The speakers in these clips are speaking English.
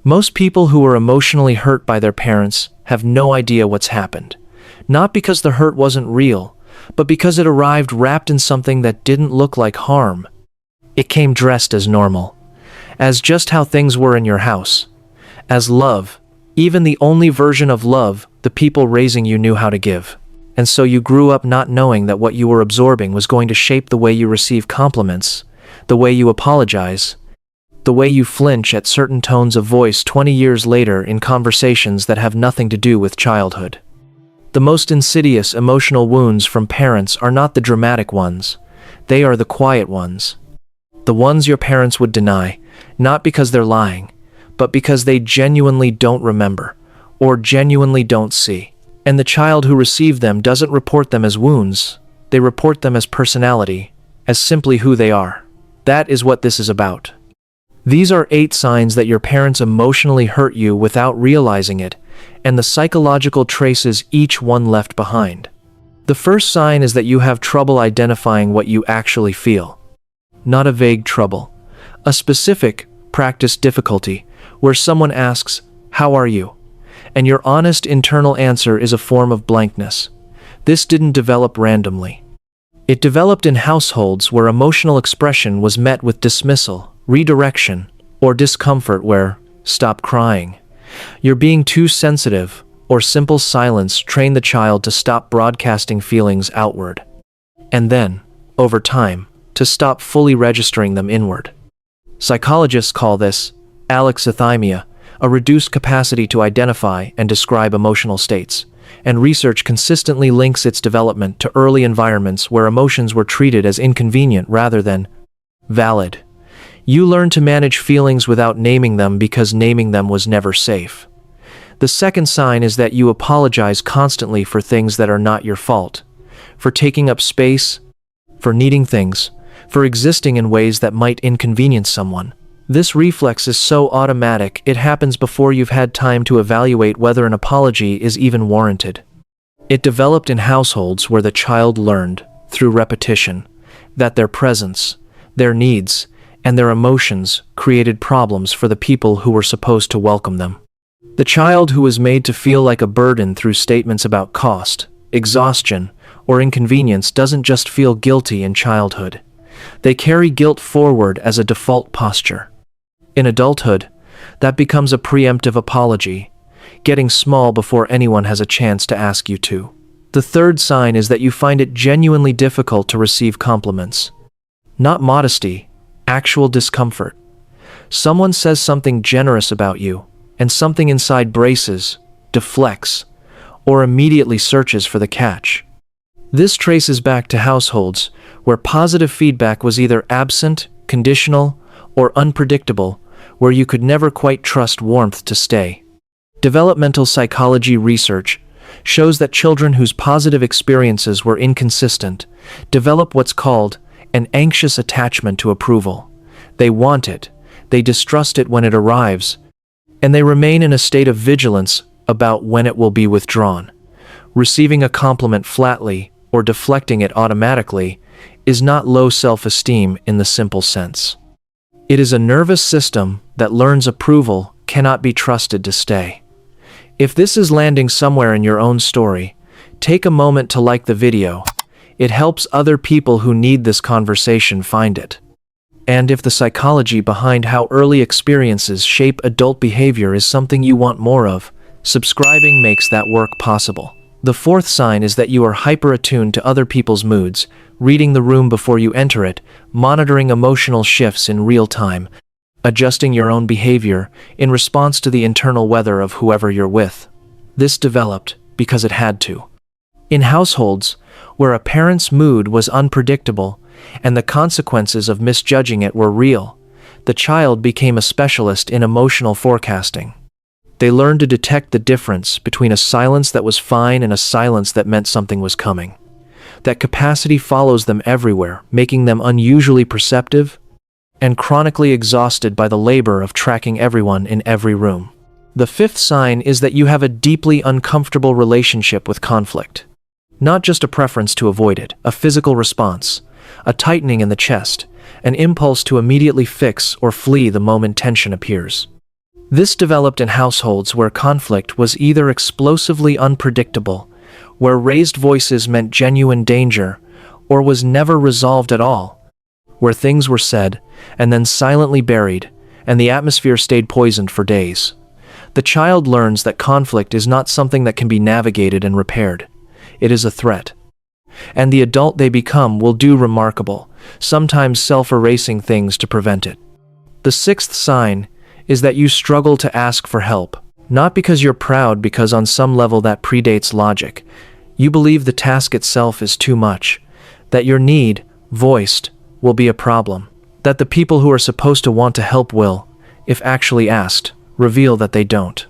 Most people who were emotionally hurt by their parents have no idea what's happened. Not because the hurt wasn't real, but because it arrived wrapped in something that didn't look like harm. It came dressed as normal, as just how things were in your house, as love, even the only version of love the people raising you knew how to give. And so you grew up not knowing that what you were absorbing was going to shape the way you receive compliments, the way you apologize, the way you flinch at certain tones of voice 20 years later in conversations that have nothing to do with childhood. The most insidious emotional wounds from parents are not the dramatic ones. They are the quiet ones. The ones your parents would deny, not because they're lying, but because they genuinely don't remember, or genuinely don't see. And the child who received them doesn't report them as wounds, they report them as personality, as simply who they are. That is what this is about. These are 8 signs that your parents emotionally hurt you without realizing it, and the psychological traces each one left behind. The first sign is that you have trouble identifying what you actually feel. Not a vague trouble. A specific, practiced difficulty, where someone asks, "How are you?" and your honest internal answer is a form of blankness. This didn't develop randomly. It developed in households where emotional expression was met with dismissal, redirection, or discomfort where, "Stop crying. You're being too sensitive," or simple silence trained the child to stop broadcasting feelings outward. And then, over time, to stop fully registering them inward. Psychologists call this alexithymia, a reduced capacity to identify and describe emotional states, and research consistently links its development to early environments where emotions were treated as inconvenient rather than valid. You learn to manage feelings without naming them because naming them was never safe. The second sign is that you apologize constantly for things that are not your fault, for taking up space, for needing things, for existing in ways that might inconvenience someone. This reflex is so automatic it happens before you've had time to evaluate whether an apology is even warranted. It developed in households where the child learned, through repetition, that their presence, their needs, and their emotions created problems for the people who were supposed to welcome them. The child who was made to feel like a burden through statements about cost, exhaustion, or inconvenience doesn't just feel guilty in childhood. They carry guilt forward as a default posture. In adulthood, that becomes a preemptive apology, getting small before anyone has a chance to ask you to. The third sign is that you find it genuinely difficult to receive compliments. Not modesty, actual discomfort. Someone says something generous about you, and something inside braces, deflects, or immediately searches for the catch. This traces back to households where positive feedback was either absent, conditional, or unpredictable, where you could never quite trust warmth to stay. Developmental psychology research shows that children whose positive experiences were inconsistent develop what's called an anxious attachment to approval. They want it, they distrust it when it arrives, and they remain in a state of vigilance about when it will be withdrawn. Receiving a compliment flatly or deflecting it automatically is not low self-esteem in the simple sense. It is a nervous system that learns approval cannot be trusted to stay. If this is landing somewhere in your own story, take a moment to like the video. It helps other people who need this conversation find it. And if the psychology behind how early experiences shape adult behavior is something you want more of, subscribing makes that work possible. The fourth sign is that you are hyper-attuned to other people's moods, reading the room before you enter it, monitoring emotional shifts in real time, adjusting your own behavior in response to the internal weather of whoever you're with. This developed because it had to. In households where a parent's mood was unpredictable and the consequences of misjudging it were real, the child became a specialist in emotional forecasting. They learned to detect the difference between a silence that was fine and a silence that meant something was coming. That capacity follows them everywhere, making them unusually perceptive and chronically exhausted by the labor of tracking everyone in every room. The fifth sign is that you have a deeply uncomfortable relationship with conflict. Not just a preference to avoid it, a physical response, a tightening in the chest, an impulse to immediately fix or flee the moment tension appears. This developed in households where conflict was either explosively unpredictable, where raised voices meant genuine danger, or was never resolved at all, where things were said and then silently buried, and the atmosphere stayed poisoned for days. The child learns that conflict is not something that can be navigated and repaired. It is a threat. And the adult they become will do remarkable, sometimes self-erasing things to prevent it. The sixth sign is that you struggle to ask for help, not because you're proud, because on some level that predates logic. You believe the task itself is too much, that your need, voiced, will be a problem, that the people who are supposed to want to help will, if actually asked, reveal that they don't.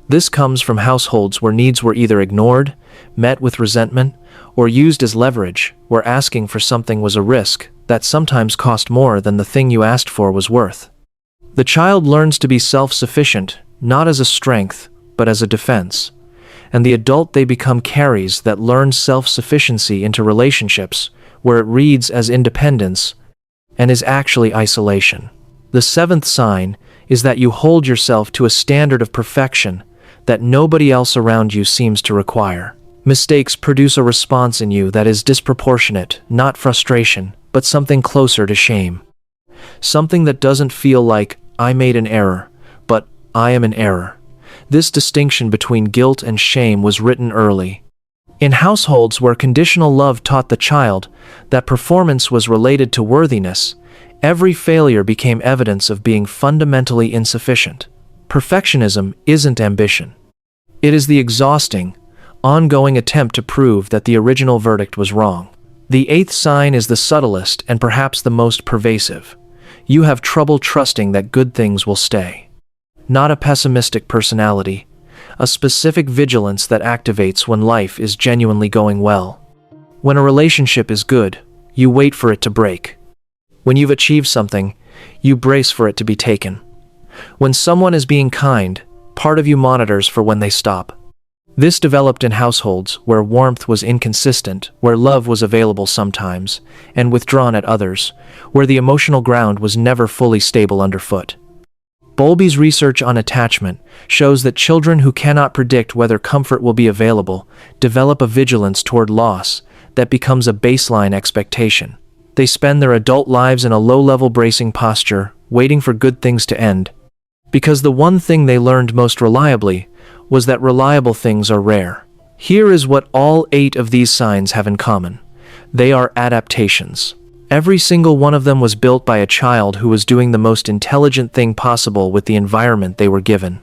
This comes from households where needs were either ignored, met with resentment, or used as leverage, where asking for something was a risk that sometimes cost more than the thing you asked for was worth. The child learns to be self-sufficient, not as a strength, but as a defense. And the adult they become carries that learned self-sufficiency into relationships, where it reads as independence and is actually isolation. The seventh sign is that you hold yourself to a standard of perfection that nobody else around you seems to require. Mistakes produce a response in you that is disproportionate, not frustration, but something closer to shame. Something that doesn't feel like, I made an error, but I am an error. This distinction between guilt and shame was written early. In households where conditional love taught the child that performance was related to worthiness, every failure became evidence of being fundamentally insufficient. Perfectionism isn't ambition. It is the exhausting, ongoing attempt to prove that the original verdict was wrong. The eighth sign is the subtlest and perhaps the most pervasive. You have trouble trusting that good things will stay. Not a pessimistic personality, a specific vigilance that activates when life is genuinely going well. When a relationship is good, you wait for it to break. When you've achieved something, you brace for it to be taken. When someone is being kind, part of you monitors for when they stop. This developed in households where warmth was inconsistent, where love was available sometimes, and withdrawn at others, where the emotional ground was never fully stable underfoot. Bowlby's research on attachment shows that children who cannot predict whether comfort will be available develop a vigilance toward loss that becomes a baseline expectation. They spend their adult lives in a low-level bracing posture, waiting for good things to end, because the one thing they learned most reliably was that reliable things are rare. Here is what all 8 of these signs have in common. They are adaptations. Every single one of them was built by a child who was doing the most intelligent thing possible with the environment they were given.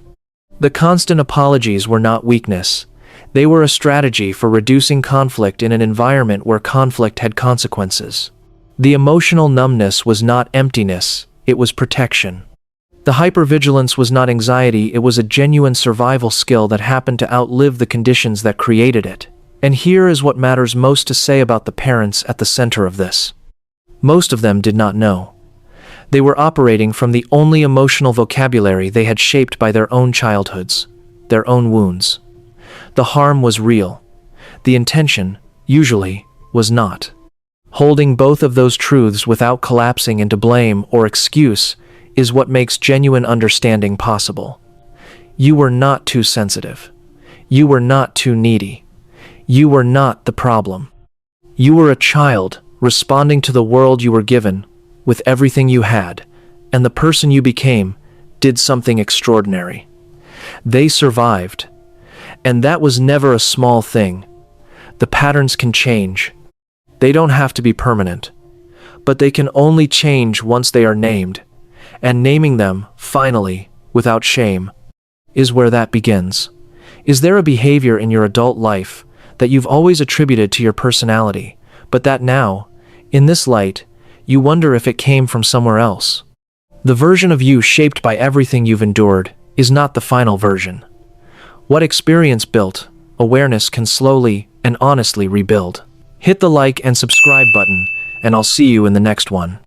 The constant apologies were not weakness. They were a strategy for reducing conflict in an environment where conflict had consequences. The emotional numbness was not emptiness, it was protection. The hypervigilance was not anxiety, it was a genuine survival skill that happened to outlive the conditions that created it. And here is what matters most to say about the parents at the center of this. Most of them did not know. They were operating from the only emotional vocabulary they had shaped by their own childhoods, their own wounds. The harm was real. The intention, usually, was not. Holding both of those truths without collapsing into blame or excuse is what makes genuine understanding possible. You were not too sensitive. You were not too needy. You were not the problem. You were a child responding to the world you were given with everything you had, and the person you became did something extraordinary. They survived, and that was never a small thing. The patterns can change. They don't have to be permanent, but they can only change once they are named. And naming them, finally, without shame, is where that begins. Is there a behavior in your adult life that you've always attributed to your personality, but that now, in this light, you wonder if it came from somewhere else? The version of you shaped by everything you've endured is not the final version. What experience built, awareness can slowly and honestly rebuild. Hit the like and subscribe button, and I'll see you in the next one.